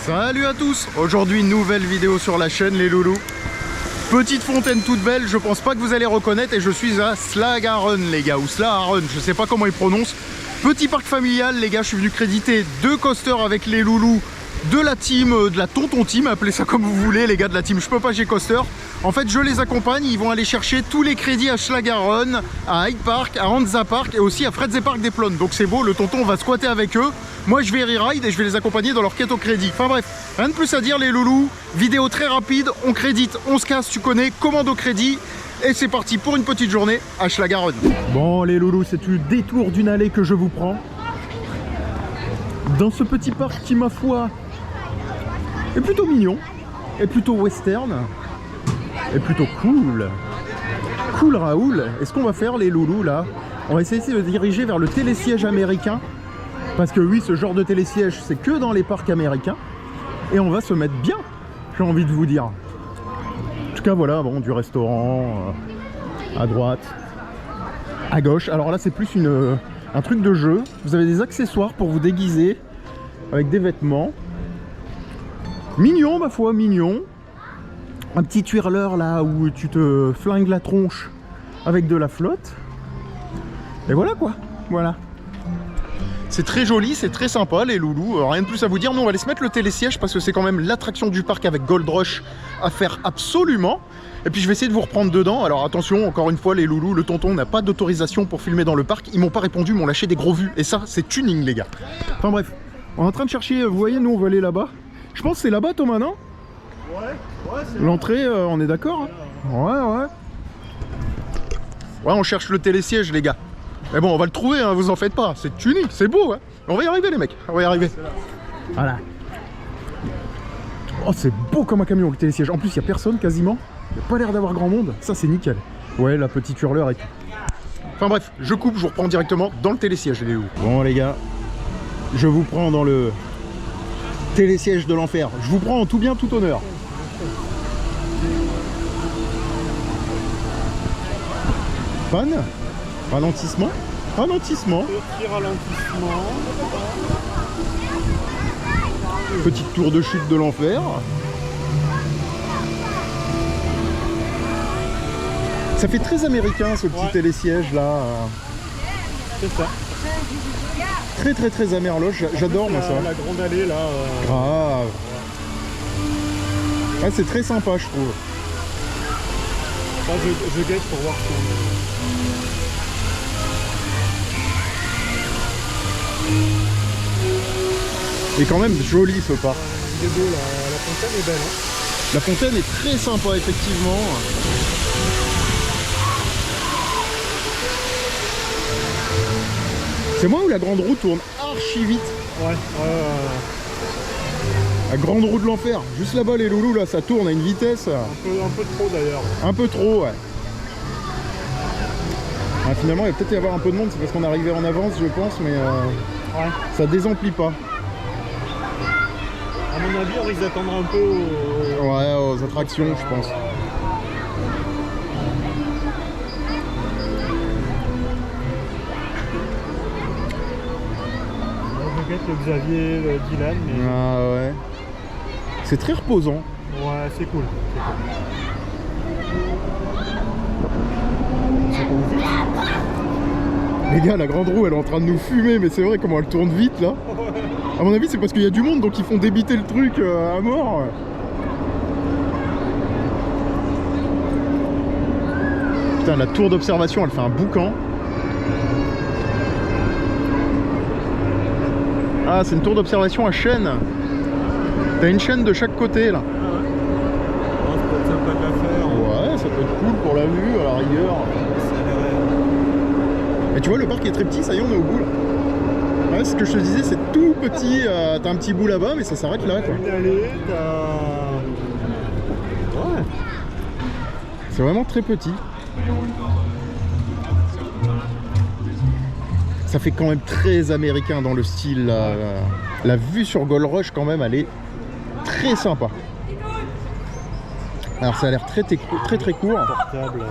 Salut à tous. Aujourd'hui nouvelle vidéo sur la chaîne les loulous. Petite fontaine toute belle, je pense pas que vous allez reconnaître, et je suis à Slagaren les gars, ou Slagaren, je sais pas comment ils prononcent. Petit parc familial les gars, je suis venu créditer 2 coasters avec les loulous de la team, de la tonton team, appelez ça comme vous voulez les gars de la team Je peux pas, j'ai coaster. En fait je les accompagne, ils vont aller chercher tous les crédits à Slagaren, à Hyde Park, à Hansa Park et aussi à Fred's Park d'Eplon. Donc c'est beau, le tonton va squatter avec eux. Moi je vais re-ride et je vais les accompagner dans leur quête au crédit. Enfin bref, rien de plus à dire les loulous. Vidéo très rapide, on crédite, on se casse, tu connais, commande au crédit. Et c'est parti pour une petite journée à Slagaren. Bon les loulous, c'est le détour d'une allée que je vous prends. Dans ce petit parc qui ma foi est plutôt mignon, est plutôt western, est plutôt cool. Cool Raoul. Et ce qu'on va faire les loulous là, on va essayer de diriger vers le télésiège américain. Parce que oui, ce genre de télésiège, c'est que dans les parcs américains. Et on va se mettre bien, j'ai envie de vous dire. En tout cas, voilà, bon, du restaurant à droite, à gauche. Alors là, c'est plus un truc de jeu. Vous avez des accessoires pour vous déguiser avec des vêtements. Mignon, ma foi, mignon. Un petit twirler là où tu te flingues la tronche avec de la flotte. Et voilà quoi, voilà. C'est très joli, c'est très sympa les loulous, rien de plus à vous dire. Nous on va aller se mettre le télésiège parce que c'est quand même l'attraction du parc avec Gold Rush à faire absolument. Et puis je vais essayer de vous reprendre dedans. Alors attention, encore une fois les loulous, le tonton n'a pas d'autorisation pour filmer dans le parc. Ils m'ont pas répondu, m'ont lâché des gros vues. Et ça c'est tuning les gars. Enfin bref, on est en train de chercher, vous voyez, nous on va aller là-bas. Je pense que c'est là-bas Thomas, non? Ouais, c'est l'entrée, on est d'accord hein? Ouais. Ouais, on cherche le télésiège les gars. Mais bon, on va le trouver, hein, vous en faites pas. C'est unique, c'est beau. Hein. On va y arriver, les mecs. On va y arriver. Voilà. Oh, c'est beau comme un camion, le télésiège. En plus, il n'y a personne quasiment. Il n'y a pas l'air d'avoir grand monde. Ça, c'est nickel. Ouais, la petite hurleur et tout. Enfin bref, je coupe, je vous reprends directement dans le télésiège, les loups. Bon, les gars, je vous prends dans le télésiège de l'enfer. Je vous prends en tout bien, tout honneur. Panne. Ralentissement. Ralentissement. Petit ralentissement. Petite tour de chute de l'enfer. Ça fait très américain ce petit télésiège là. C'est ça. Très amerloche. J'adore moi ça. La grande allée là. Grave. Ah, c'est très sympa je trouve. Enfin, je guette pour voir si Et quand même joli ce parc. il est beau, la fontaine est belle. Hein. La fontaine est très sympa effectivement. C'est moi où la grande roue tourne archi vite. Ouais. La grande roue de l'enfer, juste là-bas les loulous là, ça tourne à une vitesse. Un peu trop d'ailleurs. Un peu trop ouais. Ah, finalement il va peut-être y avoir un peu de monde, c'est parce qu'on est arrivé en avance je pense, mais ouais. Ça désemplit pas. À mon avis on risque d'attendre un peu aux attractions je pense. Je guette le Xavier, le Dylan, mais... Ah ouais. C'est très reposant. Ouais c'est cool. Les gars, la grande roue elle est en train de nous fumer, mais c'est vrai comment elle tourne vite là. À mon avis c'est parce qu'il y a du monde donc ils font débiter le truc à mort. Putain, la tour d'observation elle fait un boucan. Ah, c'est une tour d'observation à chaîne. T'as une chaîne de chaque côté là. Ah ouais. Oh, ça peut être sympa de la faire. Ouais, ça peut être cool pour la vue à la rigueur. Et tu vois, le parc est très petit, ça y est, on est au bout là. Ouais, ce que je te disais, c'est tout petit. T'as un petit bout là-bas, mais ça s'arrête là quoi. Une allée, t'as... Ouais. C'est vraiment très petit. Ça fait quand même très américain dans le style. La vue sur Gold Rush quand même, elle est très sympa. Alors ça a l'air très court. Portable,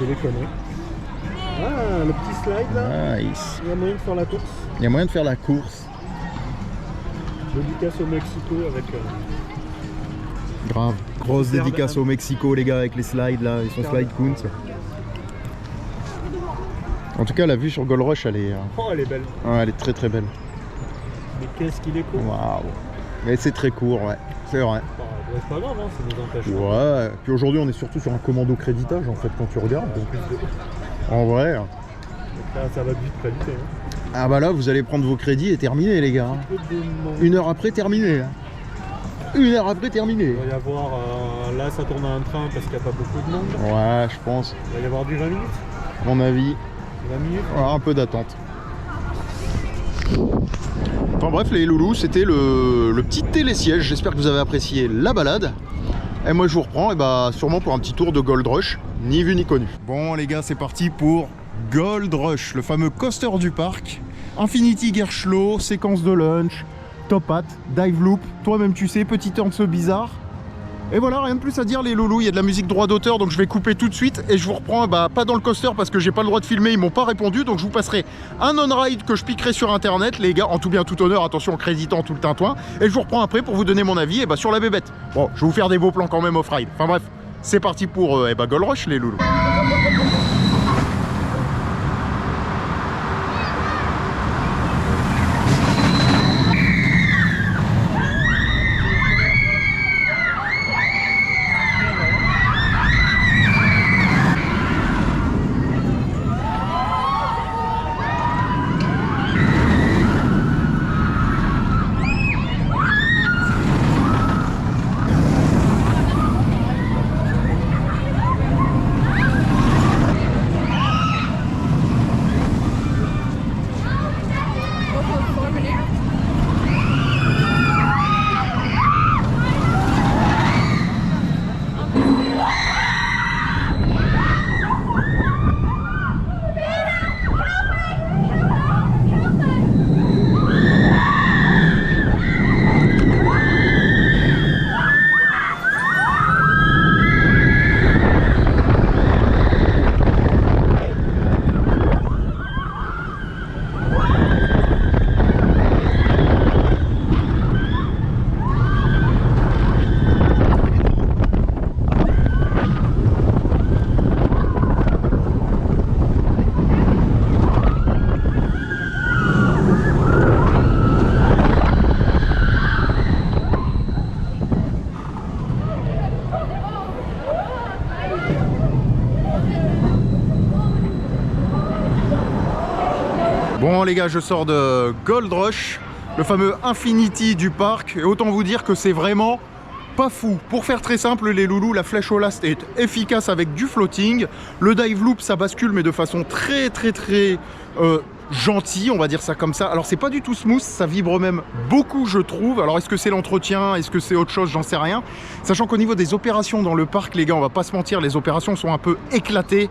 je les connais. Ah, le petit slide là. Nice. Il y a moyen de faire la course. Il y a moyen de faire la course. Dédicace au Mexico avec... Grave. Grosse Super dédicace belle. au Mexico, les gars, avec les slides là, ils sont Super slide belle. counts. En tout cas, la vue sur Gold Rush, elle est, Oh, elle est belle. ouais, elle est très très belle. Mais qu'est-ce qu'il est court. Waouh. Mais c'est très court, ouais, c'est vrai. Bah, c'est pas grave, hein, ça nous empêche. Ouais. Puis aujourd'hui, on est surtout sur un commando créditage en fait quand tu regardes. Donc, Plus de... en vrai. Donc là, ça va vite créditer. Hein. Ah bah là, vous allez prendre vos crédits et terminer, les gars. Hein. Peu de monde. Une heure après, terminé. Hein. Une heure après, terminé. Il va y avoir... là, ça tourne à un train parce qu'il n'y a pas beaucoup de monde. Ouais, je pense. Il va y avoir du 20 minutes. À mon avis, 20 minutes. ouais, un peu d'attente. Enfin bref, les loulous, c'était le petit télésiège. J'espère que vous avez apprécié la balade. Et moi, je vous reprends, et bah, sûrement pour un petit tour de Gold Rush, ni vu ni connu. Bon, les gars, c'est parti pour Gold Rush, le fameux coaster du parc. Infinity Gearschlow, séquence de lunch, top hat, dive loop, toi-même tu sais, petit turn bizarre. Et voilà, rien de plus à dire les loulous, il y a de la musique droit d'auteur, donc je vais couper tout de suite et je vous reprends, bah, pas dans le coaster parce que j'ai pas le droit de filmer, ils m'ont pas répondu, donc je vous passerai un on-ride que je piquerai sur internet, les gars, en tout bien tout honneur, attention, en créditant tout le tintouin, et je vous reprends après pour vous donner mon avis et bah, sur la bébête. Bon, je vais vous faire des beaux plans quand même off-ride. Enfin bref, c'est parti pour bah, Gold Rush les loulous. Bon les gars, je sors de Gold Rush, le fameux Infinity du parc, et autant vous dire que c'est vraiment pas fou. Pour faire très simple les loulous, la flèche au last est efficace avec du floating, le dive loop ça bascule mais de façon très gentil, on va dire ça comme ça. Alors c'est pas du tout smooth, ça vibre même beaucoup je trouve. Alors est-ce que c'est l'entretien, est-ce que c'est autre chose, j'en sais rien. Sachant qu'au niveau des opérations dans le parc, les gars, on va pas se mentir, les opérations sont un peu éclatées.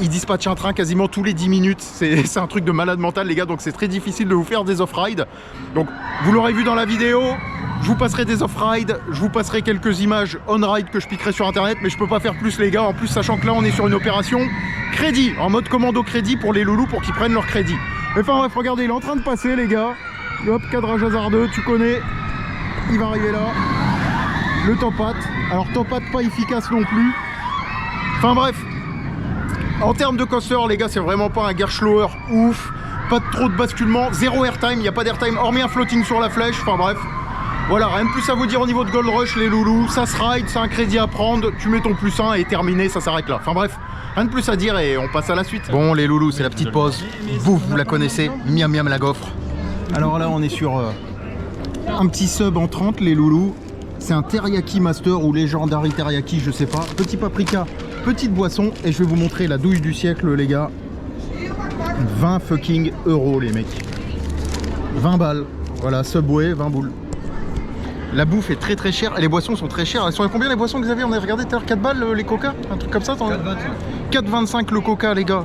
Ils dispatchent un train quasiment tous les 10 minutes. C'est un truc de malade mental les gars, donc c'est très difficile de vous faire des off-rides. Donc vous l'aurez vu dans la vidéo, je vous passerai des off-rides, je vous passerai quelques images on-ride que je piquerai sur internet, mais je peux pas faire plus les gars, en plus sachant que là on est sur une opération crédit, en mode commando crédit pour les loulous pour qu'ils prennent leur crédit. Enfin bref, regardez, il est en train de passer les gars. Hop, cadrage hasardeux, tu connais. Il va arriver là. Le top hat. Alors top hat pas efficace non plus. Enfin bref. En termes de coaster les gars, c'est vraiment pas un Gearschlower ouf. Pas trop de basculement, zéro airtime, il n'y a pas d'airtime hormis un floating sur la flèche. Enfin bref. Voilà, rien de plus à vous dire au niveau de Gold Rush les loulous. Ça se ride, c'est un crédit à prendre. Tu mets ton +1 et terminé, ça s'arrête là. Enfin bref. Rien de plus à dire et on passe à la suite. Bon les loulous, c'est la petite pause. Vous la connaissez, miam miam la gaufre. Alors là on est sur un petit sub en 30 les loulous. C'est un teriyaki master ou legendary teriyaki, je sais pas. Petit paprika, petite boisson et je vais vous montrer la douille du siècle les gars. 20 fucking euros les mecs. 20 balles. Voilà, Subway, 20 boules. La bouffe est très chère et les boissons sont très chères. Elles sont à combien les boissons Xavier? On a regardé tout à l'heure, 4 balles les coca? Un truc comme ça 4,25 le coca les gars.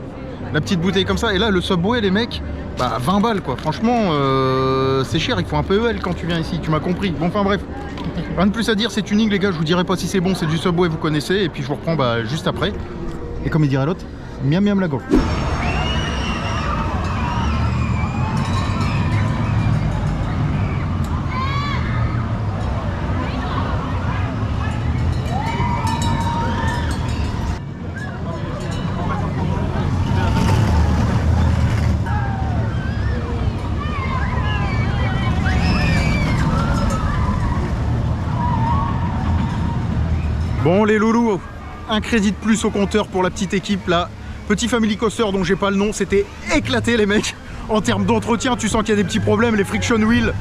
La petite bouteille comme ça. Et là le Subway les mecs, bah 20 balles quoi. Franchement c'est cher, il faut un PEL quand tu viens ici, tu m'as compris. Bon enfin bref. Rien de plus à dire, c'est tuning les gars, je vous dirai pas si c'est bon, c'est du Subway vous connaissez. Et puis je vous reprends bah, juste après. Et comme il dirait l'autre, miam miam la gaufre. Bon les loulous, un crédit de plus au compteur pour la petite équipe là. Petit Family Coaster dont j'ai pas le nom, c'était éclaté les mecs. En termes d'entretien, tu sens qu'il y a des petits problèmes, les friction wheels,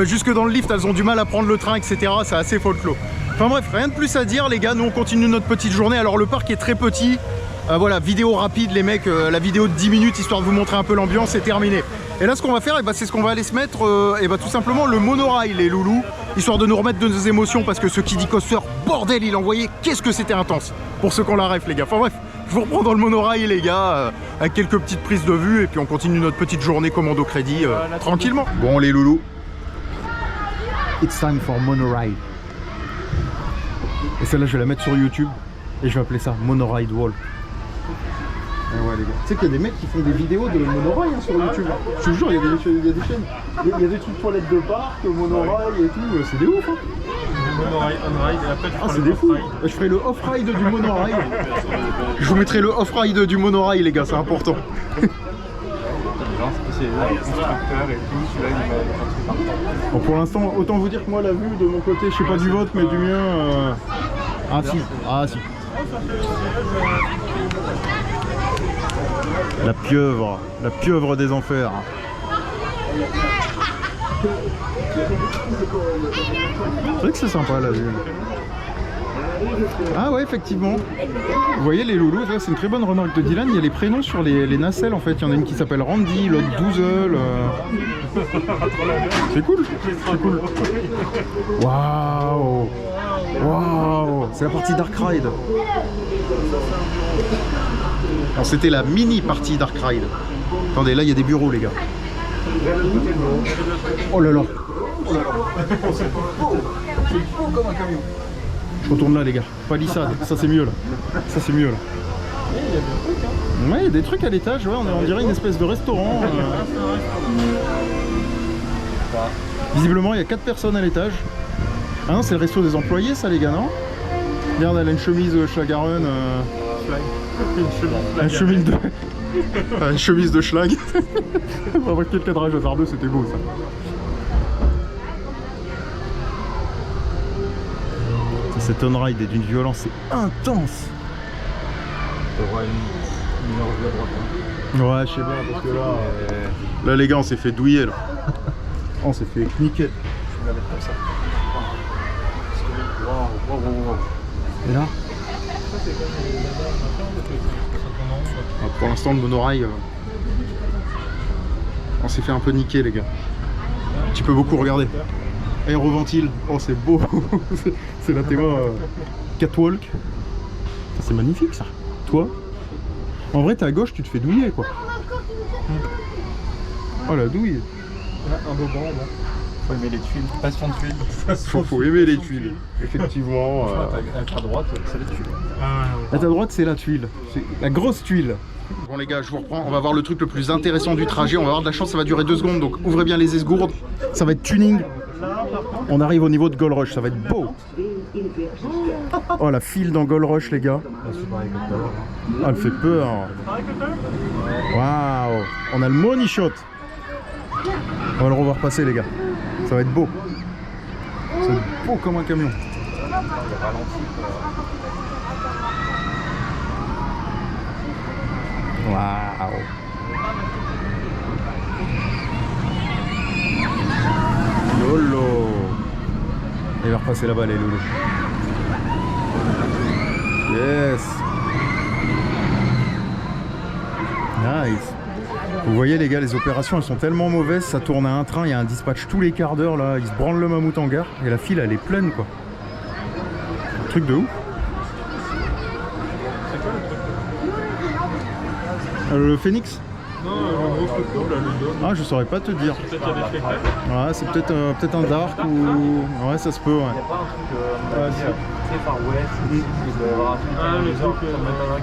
jusque dans le lift, elles ont du mal à prendre le train, etc. C'est assez folklore. Enfin bref, rien de plus à dire les gars, nous on continue notre petite journée. Alors le parc est très petit, voilà, vidéo rapide les mecs, la vidéo de 10 minutes histoire de vous montrer un peu l'ambiance, c'est terminé. Et là ce qu'on va faire, c'est ce qu'on va aller se mettre, tout simplement le monorail les loulous, histoire de nous remettre de nos émotions, parce que ce qui dit coaster, bordel il envoyait, qu'est-ce que c'était intense, pour ceux qui ont la ref les gars. Enfin bref, je vous reprends dans le monorail les gars, avec quelques petites prises de vue, et puis on continue notre petite journée commando crédit, tranquillement. Bon les loulous, it's time for monorail. Et celle-là je vais la mettre sur YouTube, et je vais appeler ça Monorail Walk. Ouais les gars. Tu sais qu'il y a des mecs qui font des vidéos de monorail hein, sur YouTube. Je te jure, il y a des chaînes. Il y a des trucs toilettes de parc, monorail et tout. C'est des ouf hein. Monorail, on-ride et après tu feras c'est des fous. Je ferai le off-ride du monorail. Je vous mettrai le off-ride du monorail les gars, c'est important. Bon, pour l'instant, autant vous dire que moi la vue de mon côté, je sais pas du vôtre mais du mien... Ah si, ah si. La pieuvre des enfers. C'est vrai que c'est sympa la vue. Ah ouais effectivement. Vous voyez les loulous, c'est une très bonne remarque de Dylan, il y a les prénoms sur les nacelles en fait. Il y en a une qui s'appelle Randy, l'autre Doozle. C'est cool, c'est cool. Waouh. Waouh. C'est la partie Dark Ride. Alors c'était la mini partie Dark Ride. Attendez, là il y a des bureaux les gars. Oh là là. Oh là là. C'est beau comme un camion. Je retourne là les gars. Palissade, ça c'est mieux là. Ça c'est mieux là. Ouais, il y a des trucs à l'étage, ouais, on dirait une espèce de restaurant. Visiblement il y a 4 personnes à l'étage. Ah non, c'est le resto des employés ça les gars, non? Regarde, elle a une chemise Schlagarun. Une chemise de schlag. On va voir quel cadrage hasardeux, c'était beau ça. Cet on-ride est d'une violence intense. Ouais, je sais bien parce que là les gars on s'est fait douiller là. On s'est fait niquer. Je vais la mettre comme ça. Et là pour l'instant le monorail on s'est fait un peu niquer les gars. Tu peux beaucoup regarder. Aéroventile, oh c'est beau. C'est la théma catwalk. C'est magnifique ça. Toi en vrai t'es à gauche, tu te fais douiller quoi. Oh la douille. Un beau banc là. Faut aimer les tuiles. Passion de tuiles. Faut aimer les tuiles. Effectivement. À ta droite, c'est les tuiles. À ta droite, c'est la tuile. C'est la grosse tuile. Bon les gars, je vous reprends. On va voir le truc le plus intéressant du trajet. On va avoir de la chance, ça va durer 2 secondes. Donc ouvrez bien les esgourdes. Ça va être tuning. On arrive au niveau de Gold Rush. Ça va être beau. Oh la file dans Gold Rush les gars. Ah, elle fait peur. Waouh. On a le money shot. On va le revoir passer les gars. Ça va être beau. C'est beau comme un camion. Waouh. Lolo. Il va repasser là-bas les loulous. Yes. Nice. Vous voyez les gars, les opérations elles sont tellement mauvaises, ça tourne à un train, il y a un dispatch tous les quarts d'heure là, ils se branlent le mammouth en gare et la file elle est pleine quoi. Un truc de ouf. Le Phoenix? Non, le gros spectacle là, le dôme. Ah je saurais pas te dire. Peut-être qu'il y a des spectacles. Ouais c'est peut-être un dark ou... Ouais ça se peut ouais. Il n'y a pas un truc très Far West, il doit y avoir un truc Ah, le truc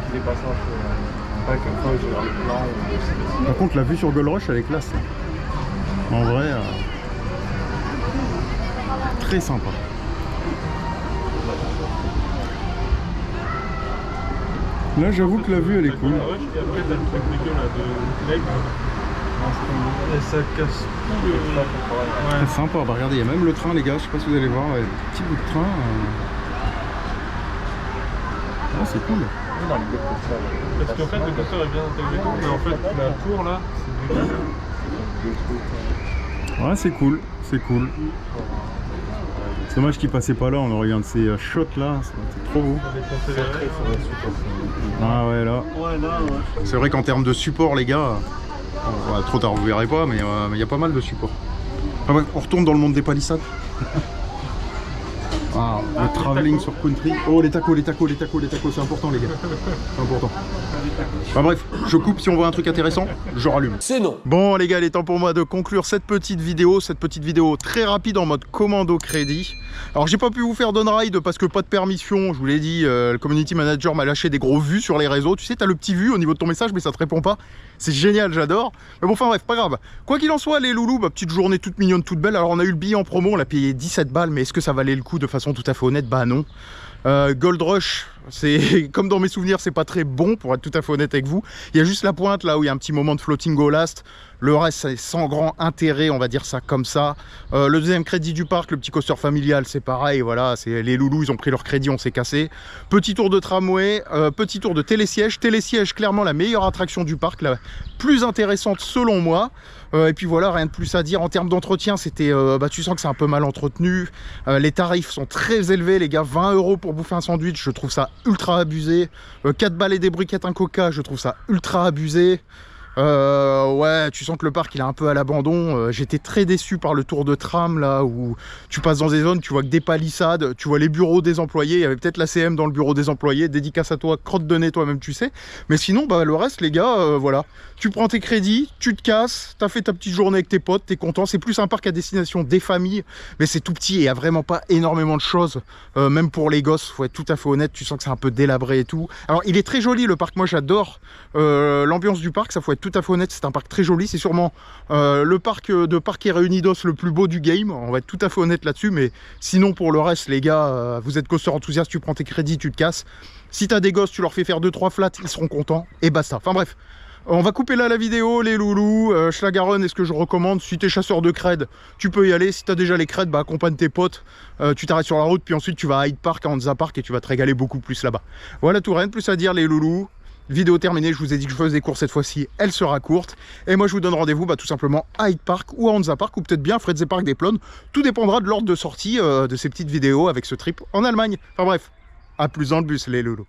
qui dépasse un peu. Pas comme ça, j'ai le plan. Par contre la vue sur Gold Rush elle est classe. En vrai, très sympa. Là j'avoue que la vue elle est cool. Ah ouais, et après t'as le truc dégueu là de leg. Et ça casse tout le... Ouais. Très sympa, bah regardez, il y a même le train les gars, je sais pas si vous allez voir, ouais, petit bout de train. Ah, c'est cool. Dans les blocs comme ça. Parce qu'en fait, le coaster est bien intégré, mais en fait, la tour là, c'est dégueu. Ouais, c'est cool, c'est cool. C'est dommage qu'il passait pas là, on aurait eu un de ces shots là, c'était trop beau. Ah ouais, là. C'est vrai qu'en termes de support, les gars, trop tard vous verrez pas, mais il y a pas mal de support. Enfin, bref, on retourne dans le monde des palissades. Ah, le travelling sur country. Oh, les tacos, c'est important, les gars. C'est important. Enfin bref, je coupe, si on voit un truc intéressant, je rallume. C'est non. Bon les gars, il est temps pour moi de conclure cette petite vidéo très rapide en mode commando crédit. Alors j'ai pas pu vous faire d'on-ride parce que pas de permission, je vous l'ai dit, le community manager m'a lâché des gros vues sur les réseaux. Tu sais, t'as le petit vu au niveau de ton message mais ça te répond pas. C'est génial, j'adore. Mais bon, enfin bref, pas grave. Quoi qu'il en soit, les loulous, petite journée toute mignonne, toute belle. Alors on a eu le billet en promo, on l'a payé 17 balles, mais est-ce que ça valait le coup de façon tout à fait honnête? Bah non. Gold Rush, c'est comme dans mes souvenirs, c'est pas très bon pour être tout à fait honnête avec vous. Il y a juste la pointe là où il y a un petit moment de floating go last. Le reste c'est sans grand intérêt, on va dire ça comme ça. Le deuxième crédit du parc, le petit coaster familial, c'est pareil, voilà, c'est les loulous, ils ont pris leur crédit, on s'est cassé. Petit tour de tramway, petit tour de télésiège. Télésiège, clairement la meilleure attraction du parc, la plus intéressante selon moi. Et puis voilà, rien de plus à dire. En termes d'entretien, c'était, tu sens que c'est un peu mal entretenu. Les tarifs sont très élevés, les gars. 20 € pour bouffer un sandwich, je trouve ça ultra abusé. 4 balles et des briquettes, un coca, je trouve ça ultra abusé. Ouais, tu sens que le parc il est un peu à l'abandon. J'étais très déçu par le tour de tram là où tu passes dans des zones, tu vois que des palissades, tu vois les bureaux des employés. Il y avait peut-être la CM dans le bureau des employés. Dédicace à toi, crotte de nez toi-même, tu sais. Mais sinon, le reste, les gars, voilà. Tu prends tes crédits, tu te casses, t'as fait ta petite journée avec tes potes, t'es content. C'est plus un parc à destination des familles, mais c'est tout petit et il n'y a vraiment pas énormément de choses. Même pour les gosses, faut être tout à fait honnête, tu sens que c'est un peu délabré et tout. Alors, il est très joli le parc, moi j'adore l'ambiance du parc, ça faut être tout à fait honnête, c'est un parc très joli. C'est sûrement le parc de Parcs et Réunidos le plus beau du game, on va être tout à fait honnête là-dessus. Mais sinon, pour le reste, les gars, vous êtes coaster enthousiaste, tu prends tes crédits, tu te casses. Si t'as des gosses, tu leur fais faire 2-3 flats, ils seront contents et basta. Enfin bref. On va couper là la vidéo, les loulous. Schlagaron, est-ce que je recommande? Si t'es chasseur de cred, tu peux y aller. Si t'as déjà les creds, accompagne tes potes. Tu t'arrêtes sur la route, puis ensuite tu vas à Hyde Park, à Hansa Park, et tu vas te régaler beaucoup plus là-bas. Voilà tout, rien de plus à dire, les loulous. Vidéo terminée, je vous ai dit que je faisais court cette fois-ci, elle sera courte. Et moi je vous donne rendez-vous tout simplement à Hyde Park ou à Hansa Park, ou peut-être bien à Fred's Park des Plones. Tout dépendra de l'ordre de sortie de ces petites vidéos avec ce trip en Allemagne. Enfin bref, à plus dans le bus, les loulous.